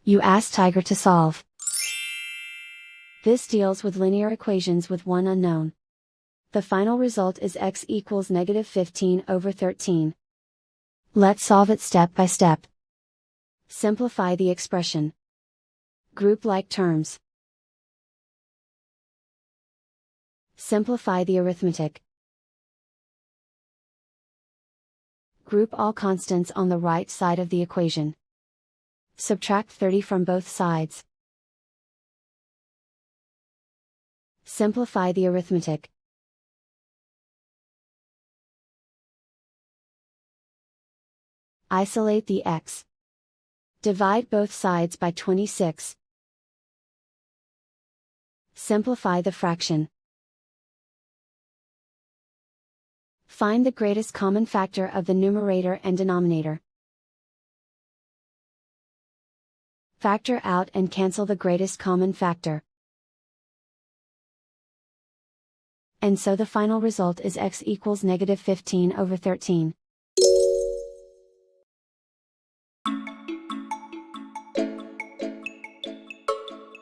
You ask Tiger to solve. This deals with linear equations with one unknown. The final result is x equals -15/13. Let's solve it step by step. Simplify the expression. Group like terms. Simplify the arithmetic. Group all constants on the right side of the equation. Subtract 30 from both sides. Simplify the arithmetic. Isolate the x. Divide both sides by 26. Simplify the fraction. Find the greatest common factor of the numerator and denominator. Factor out and cancel the greatest common factor. And so the final result is x equals -15/13.